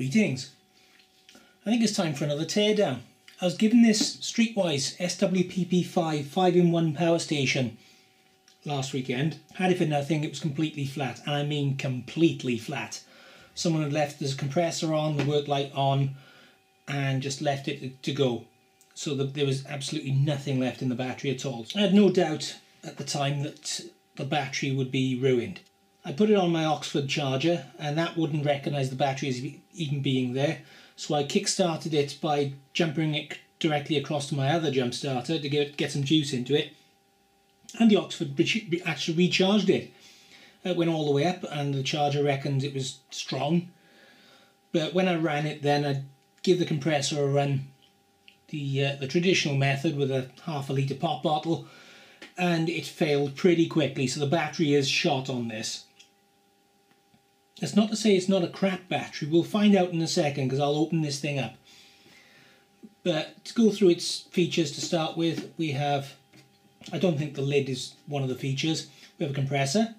Greetings. I think it's time for another teardown. I was given this Streetwize SWPP5 5-in-1 power station last weekend. Had it for nothing, it was completely flat, and I mean completely flat. Someone had left the compressor on, the work light on, and just left it to go. So there was absolutely nothing left in the battery at all. I had no doubt at the time that the battery would be ruined. I put it on my Oxford charger and that wouldn't recognise the battery as even being there. So I kick-started it by jumping it directly across to my other jump starter to get some juice into it. And the Oxford actually recharged it. It went all the way up and the charger reckoned it was strong. But when I ran it then, I'd give the compressor a run the traditional method with a ½ litre pop bottle, and it failed pretty quickly, so the battery is shot on this. That's not to say it's not a crap battery. We'll find out in a second because I'll open this thing up. But to go through its features to start with, we have, I don't think the lid is one of the features. We have a compressor,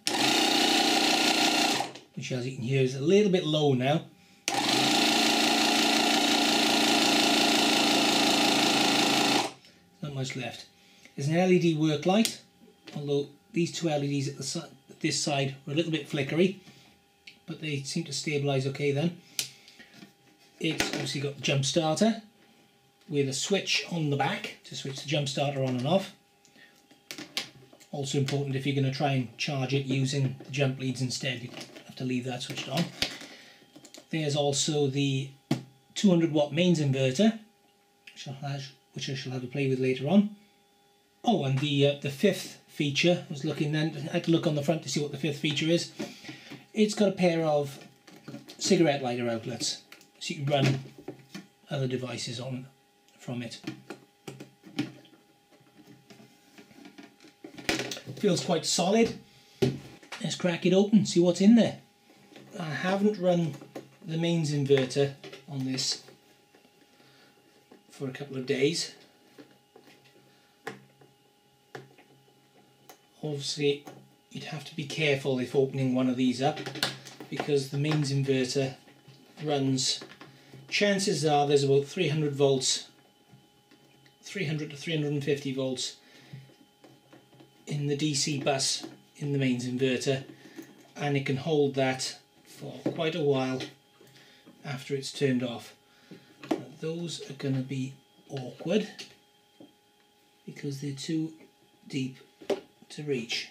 which as you can hear is a little bit low now. Not much left. There's an LED work light, although these two LEDs at this side are a little bit flickery, but they seem to stabilise okay then. It's obviously got the jump starter with a switch on the back to switch the jump starter on and off. Also important if you're going to try and charge it using the jump leads instead, you have to leave that switched on. There's also the 200 watt mains inverter, which I shall have a play with later on. Oh, and the fifth feature, I was looking then, I had to look on the front to see what the fifth feature is. It's got a pair of cigarette lighter outlets, so you can run other devices on from it. Feels quite solid. Let's crack it open, see what's in there. I haven't run the mains inverter on this for a couple of days. Obviously you'd have to be careful if opening one of these up, because the mains inverter runs, chances are there's about 300 volts, 300 to 350 volts in the DC bus in the mains inverter, and it can hold that for quite a while after it's turned off. Now, those are going to be awkward because they're too deep to reach.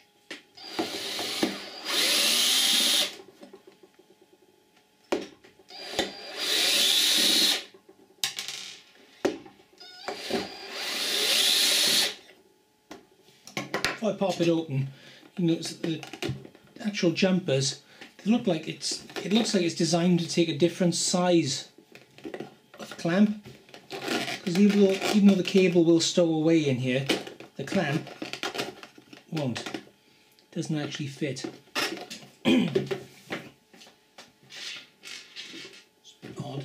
If I pop it open, you notice that the actual jumpers, they look like it looks like it's designed to take a different size of clamp, because even though the cable will stow away in here, the clamp won't. It doesn't actually fit. It's a bit odd.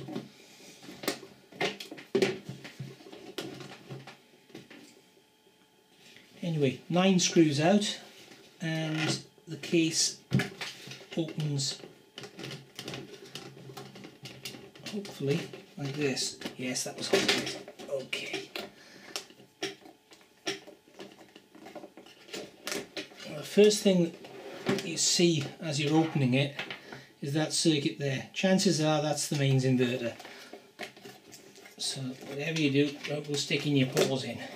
Anyway, 9 screws out and the case opens hopefully like this. Yes, that was hopefully. Okay. The first thing that you see as you're opening it is that circuit there. Chances are that's the mains inverter. So whatever you do, don't go sticking your paws in. There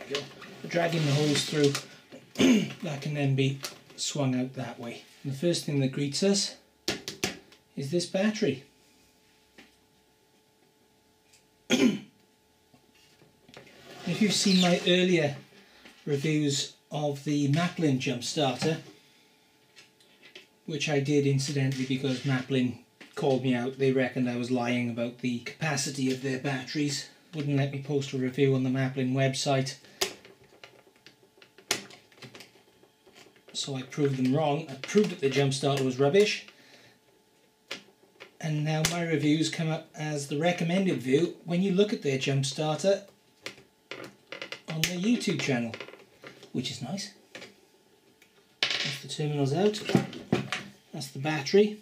you go. Dragging the hose through, that can then be swung out that way. And the first thing that greets us is this battery. If you've seen my earlier reviews of the Maplin jump starter, which I did incidentally because Maplin called me out, they reckoned I was lying about the capacity of their batteries, wouldn't let me post a review on the Maplin website. So I proved them wrong. I proved that the jump starter was rubbish, and now my reviews come up as the recommended view when you look at their jump starter on their YouTube channel, which is nice. That's the terminals out. That's the battery.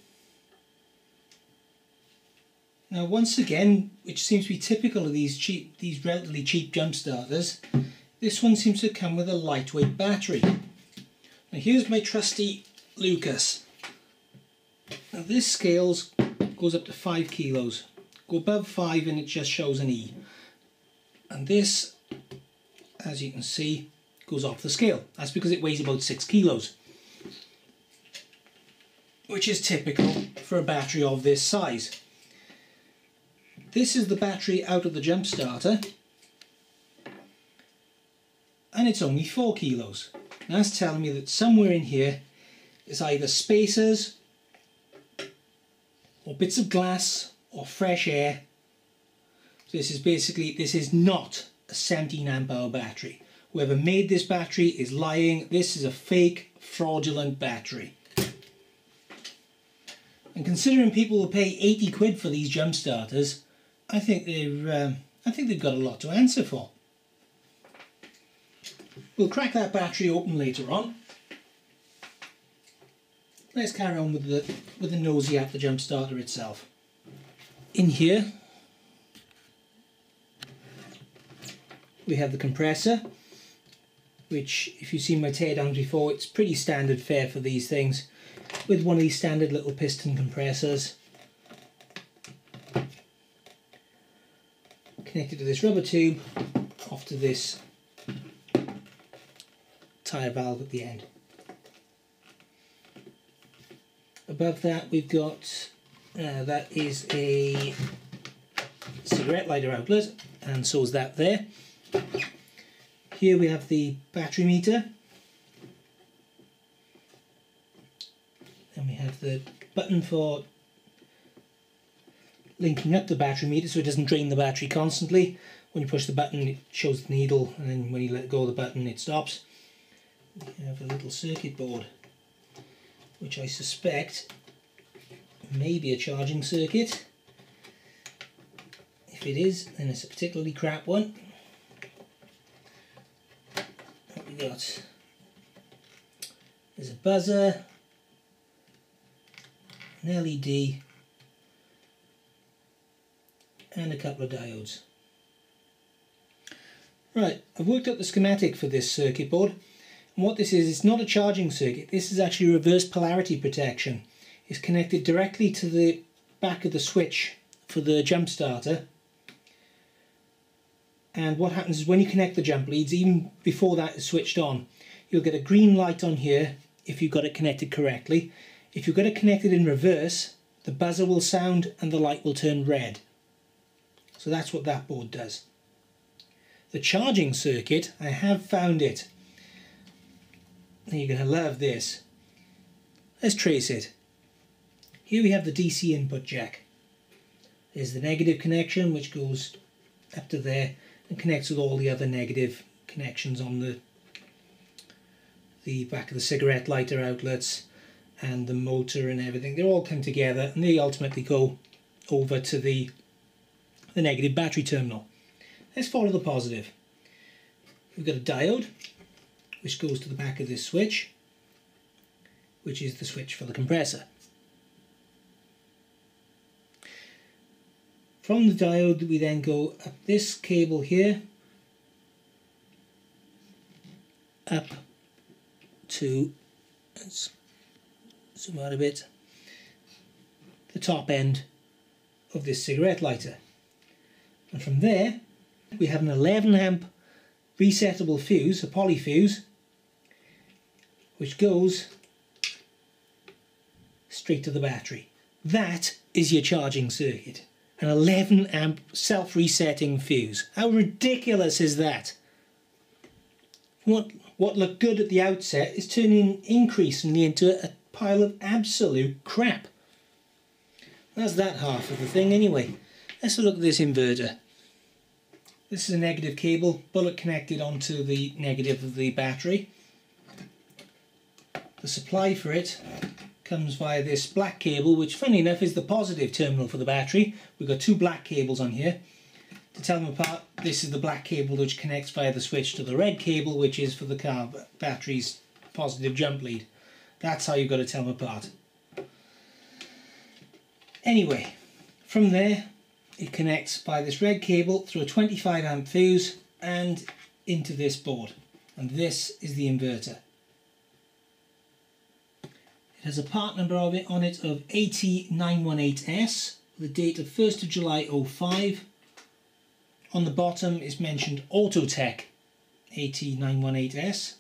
Now once again, which seems to be typical of these relatively cheap jump starters, this one seems to come with a lightweight battery. Now here's my trusty Lucas. Now this goes up to 5 kilos. Go above 5 and it just shows an E. And this, as you can see, goes off the scale. That's because it weighs about 6 kilos. Which is typical for a battery of this size. This is the battery out of the jump starter, and it's only 4 kilos. Now that's telling me that somewhere in here is either spacers, or bits of glass, or fresh air. This is not a 17 amp hour battery. Whoever made this battery is lying. This is a fake, fraudulent battery. And considering people will pay 80 quid for these jump starters, I think they've got a lot to answer for. We'll crack that battery open later on. Let's carry on with the nosy at the jump starter itself. In here we have the compressor, which, if you've seen my teardowns before, it's pretty standard fare for these things, with one of these standard little piston compressors connected to this rubber tube off to this tyre valve at the end. Above that we've got that is a cigarette lighter outlet, and so is that there. Here we have the battery meter, and we have the button for linking up the battery meter so it doesn't drain the battery constantly. When you push the button it shows the needle, and then when you let go of the button it stops. We have a little circuit board, which I suspect may be a charging circuit. If it is, then it's a particularly crap one. What we got? There's a buzzer, an LED, and a couple of diodes. Right, I've worked out the schematic for this circuit board, and what this is, it's not a charging circuit. This is actually reverse polarity protection. It's connected directly to the back of the switch for the jump starter, and what happens is when you connect the jump leads, even before that is switched on, you'll get a green light on here if you've got it connected correctly. If you've got it connected in reverse, the buzzer will sound and the light will turn red. So that's what that board does. The charging circuit, I have found it. Now you're going to love this. Let's trace it. Here we have the DC input jack. There's the negative connection, which goes up to there and connects with all the other negative connections on the back of the cigarette lighter outlets and the motor and everything. They all come together and they ultimately go over to the negative battery terminal. Let's follow the positive. We've got a diode which goes to the back of this switch, which is the switch for the compressor. From the diode we then go up this cable here, up to, let's zoom out a bit, the top end of this cigarette lighter. And from there we have an 11 amp resettable fuse, a poly fuse, which goes straight to the battery. That is your charging circuit. An 11 amp self-resetting fuse. How ridiculous is that? What looked good at the outset is turning increasingly into a pile of absolute crap. That's that half of the thing anyway. Let's look at this inverter. This is a negative cable, bullet connected onto the negative of the battery. The supply for it comes via this black cable, which funny enough is the positive terminal for the battery. We've got two black cables on here. To tell them apart, this is the black cable which connects via the switch to the red cable, which is for the car battery's positive jump lead. That's how you've got to tell them apart. Anyway, from there it connects by this red cable through a 25 amp fuse and into this board, and this is the inverter. It has a part number of it on it of AT918S, the date of 1st of July 05. On the bottom is mentioned Autotech AT918S.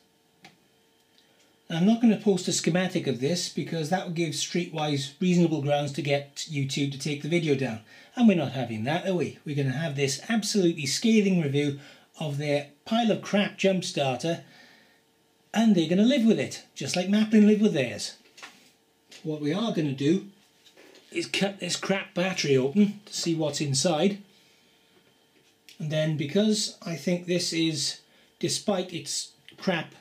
I'm not going to post a schematic of this because that would give Streetwize reasonable grounds to get YouTube to take the video down. And we're not having that, are we? We're going to have this absolutely scathing review of their pile of crap jump starter, and they're going to live with it, just like Maplin live with theirs. What we are going to do is cut this crap battery open to see what's inside. And then, because I think this is, despite its crap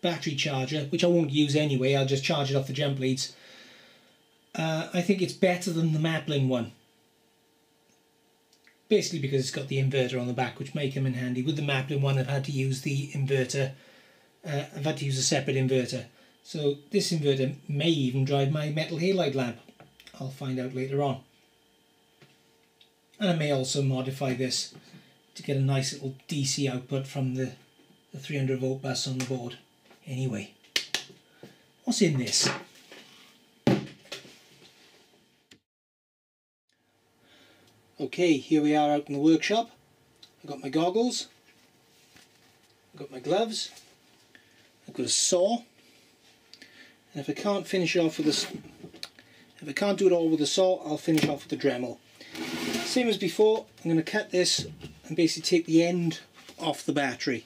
battery charger, which I won't use anyway, I'll just charge it off the jump leads, I think it's better than the Maplin one. Basically because it's got the inverter on the back, which may come in handy. With the Maplin one I've had to use the inverter, I've had to use a separate inverter. So this inverter may even drive my metal halide lamp. I'll find out later on. And I may also modify this to get a nice little DC output from the 300 volt bus on the board. Anyway, what's in this? Okay, here we are out in the workshop. I've got my goggles, I've got my gloves, I've got a saw, and if I can't finish it off with if I can't do it all with a saw, I'll finish off with a Dremel. Same as before, I'm going to cut this and basically take the end off the battery.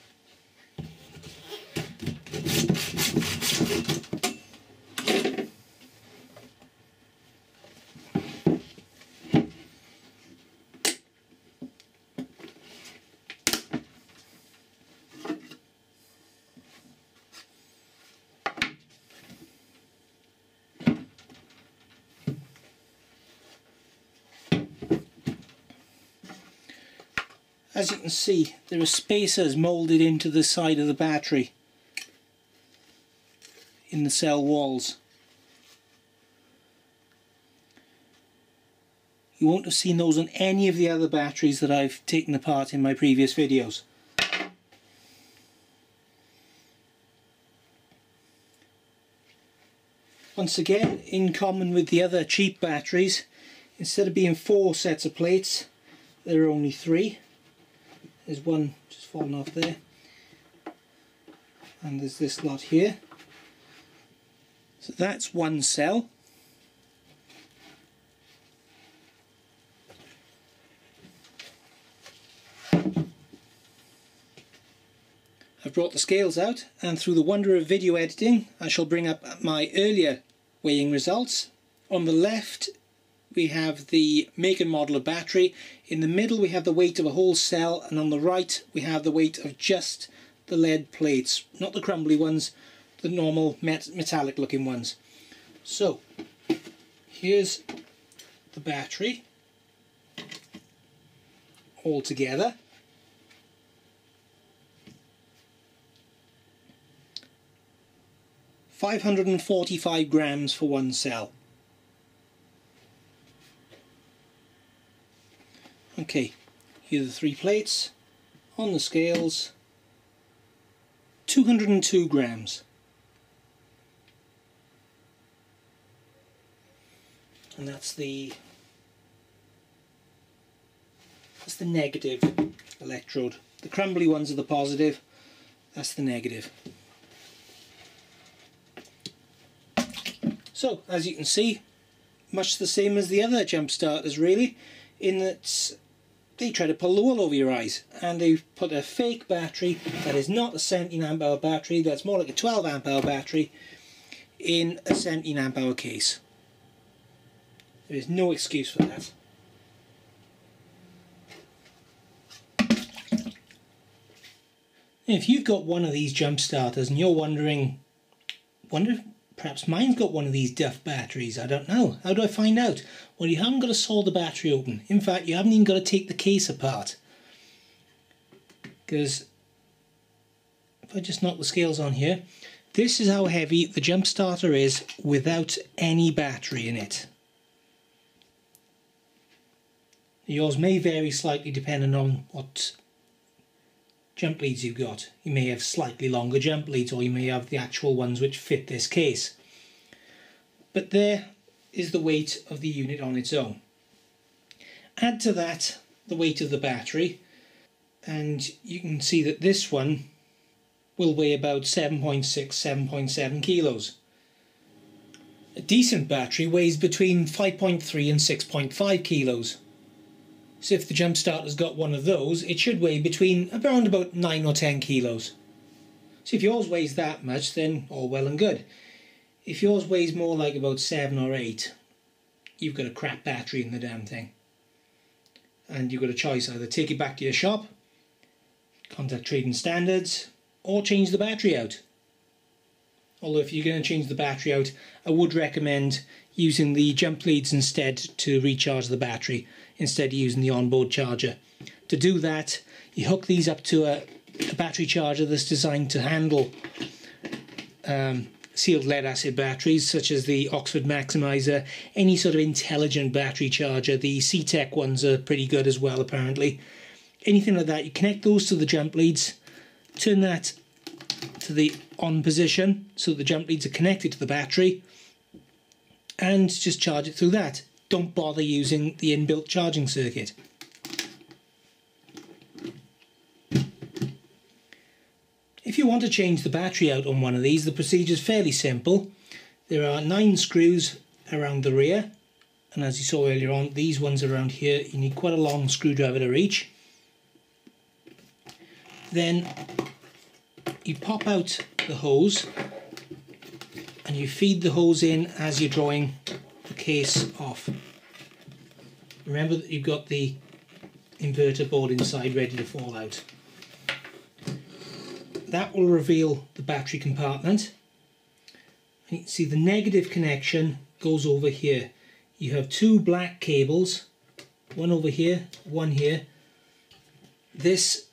As you can see, there are spacers moulded into the side of the battery in the cell walls. You won't have seen those on any of the other batteries that I've taken apart in my previous videos. Once again, in common with the other cheap batteries, instead of being 4 sets of plates, there are only 3. There's one just fallen off there, and there's this lot here. So that's one cell. I've brought the scales out, and through the wonder of video editing I shall bring up my earlier weighing results. On the left we have the make and model of battery, in the middle we have the weight of a whole cell, and on the right we have the weight of just the lead plates, not the crumbly ones, the normal metallic looking ones. So here's the battery all together. $545 grams for one cell. Okay, here are the 3 plates on the scales. 202 grams. And that's the negative electrode. The crumbly ones are the positive, that's the negative. So, as you can see, much the same as the other jump starters really, in that they try to pull the wool over your eyes, and they've put a fake battery that is not a 17 amp hour battery, that's more like a 12 amp hour battery, in a 17 amp hour case. There is no excuse for that. If you've got one of these jump starters and you're wondering, if perhaps mine's got one of these Duff batteries, I don't know. How do I find out? Well, you haven't got to saw the battery open. In fact, you haven't even got to take the case apart. Because if I just knock the scales on here, this is how heavy the jump starter is without any battery in it. Yours may vary slightly depending on what jump leads you've got. You may have slightly longer jump leads, or you may have the actual ones which fit this case. But there is the weight of the unit on its own. Add to that the weight of the battery, and you can see that this one will weigh about 7.6, 7.7 kilos. A decent battery weighs between 5.3 and 6.5 kilos. So if the jump starter's got one of those, it should weigh between around about 9 or 10 kilos. So if yours weighs that much, then all well and good. If yours weighs more like about 7 or 8, you've got a crap battery in the damn thing. And you've got a choice: either take it back to your shop, contact Trading Standards, or change the battery out. Although if you're going to change the battery out, I would recommend using the jump leads instead to recharge the battery, instead of using the onboard charger. To do that, you hook these up to a battery charger that's designed to handle sealed lead acid batteries, such as the Oxford Maximizer, any sort of intelligent battery charger. The C-Tech ones are pretty good as well, apparently. Anything like that, you connect those to the jump leads, turn that to the on position so that the jump leads are connected to the battery, and just charge it through that. Don't bother using the inbuilt charging circuit. If you want to change the battery out on one of these, the procedure is fairly simple. There are 9 screws around the rear, and as you saw earlier on, these ones around here, you need quite a long screwdriver to reach. Then you pop out the hose and you feed the hose in as you're drawing the case off. Remember that you've got the inverter board inside ready to fall out. That will reveal the battery compartment. You can see the negative connection goes over here. You have 2 black cables, one over here, one here. This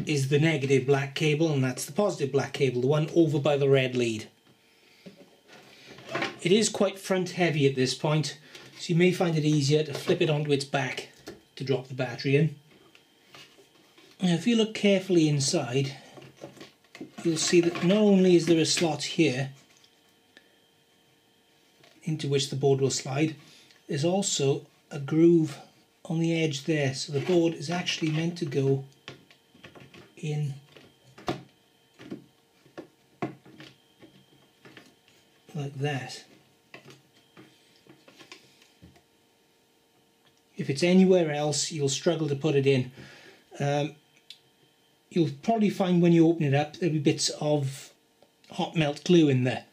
is the negative black cable, and that's the positive black cable, the one over by the red lead. It is quite front heavy at this point, so you may find it easier to flip it onto its back to drop the battery in. Now if you look carefully inside, you'll see that not only is there a slot here into which the board will slide, there's also a groove on the edge there, so the board is actually meant to go in like that. If it's anywhere else, you'll struggle to put it in. You'll probably find when you open it up there'll be bits of hot melt glue in there.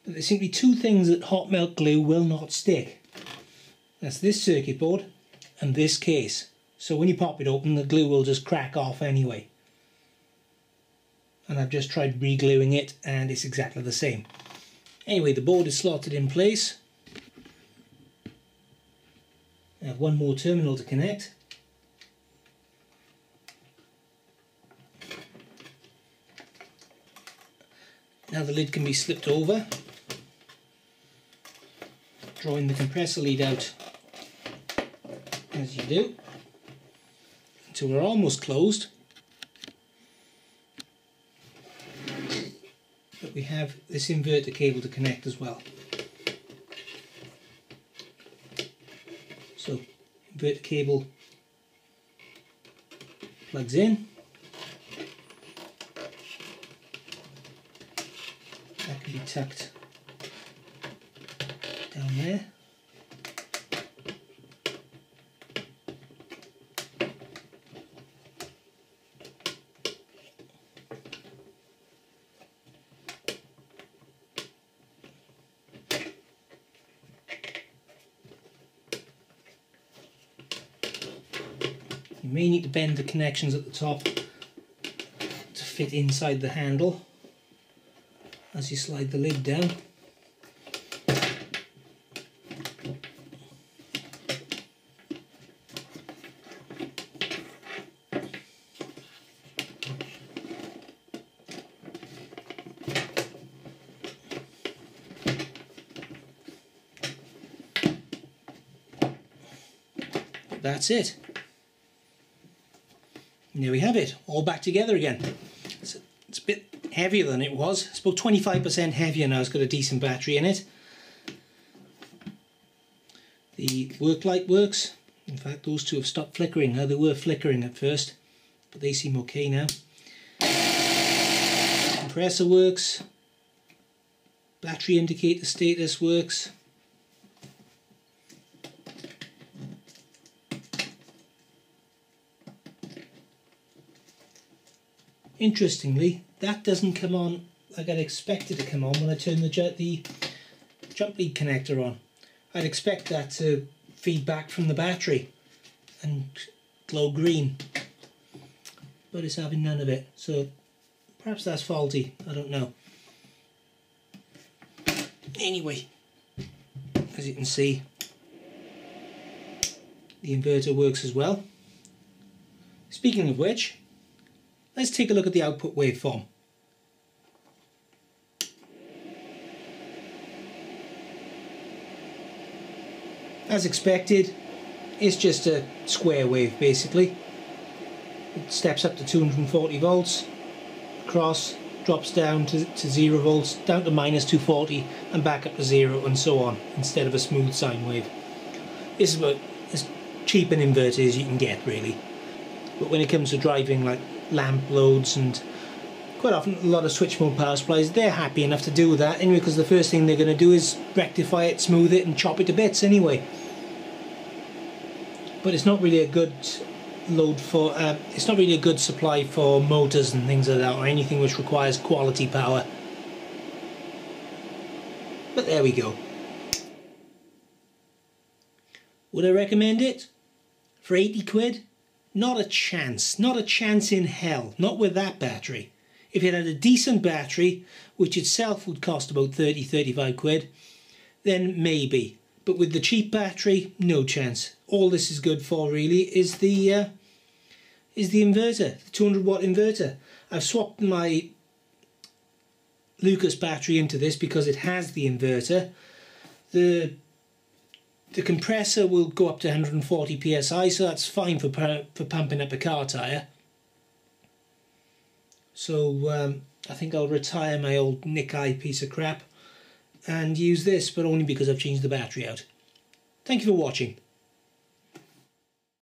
But there's simply 2 things that hot melt glue will not stick. That's this circuit board and this case. So when you pop it open, the glue will just crack off anyway. And I've just tried re-gluing it and it's exactly the same. Anyway, the board is slotted in place. I have one more terminal to connect. Now the lid can be slipped over, drawing the compressor lead out as you do, until we're almost closed. But we have this inverter cable to connect as well. So inverter cable plugs in. That can be tucked down there. You may need to bend the connections at the top to fit inside the handle as you slide the lid down. that's it. And there we have it, all back together again. It's a bit heavier than it was. It's about 25% heavier now. It's got a decent battery in it. The work light works. In fact, those two have stopped flickering. Now, they were flickering at first, but they seem okay now. Compressor works. Battery indicator status works. Interestingly, that doesn't come on like I'd expect it to come on when I turn the jump lead connector on. I'd expect that to feed back from the battery and glow green, but it's having none of it, so perhaps that's faulty, I don't know. Anyway, as you can see, the inverter works as well. Speaking of which, let's take a look at the output waveform. As expected, it's just a square wave basically. It steps up to 240 volts, across, drops down to 0 volts, down to minus 240 and back up to 0 and so on, instead of a smooth sine wave. This is about as cheap an inverter as you can get really. But when it comes to driving like lamp loads and quite often a lot of switch mode power supplies, they're happy enough to do that anyway, because the first thing they're going to do is rectify it, smooth it and chop it to bits anyway. But it's not really a good load for, it's not really a good supply for motors and things like that, or anything which requires quality power. But there we go. Would I recommend it? For 80 quid? Not a chance. Not a chance in hell. Not with that battery. If it had a decent battery, which itself would cost about 30-35 quid, then maybe. But with the cheap battery, no chance. All this is good for really is the inverter, the 200 watt inverter. I've swapped my Lucas battery into this because it has the inverter. The compressor will go up to 140 psi, so that's fine for pumping up a car tyre. So I think I'll retire my old Nikkei piece of crap and use this, but only because I've changed the battery out. Thank you for watching.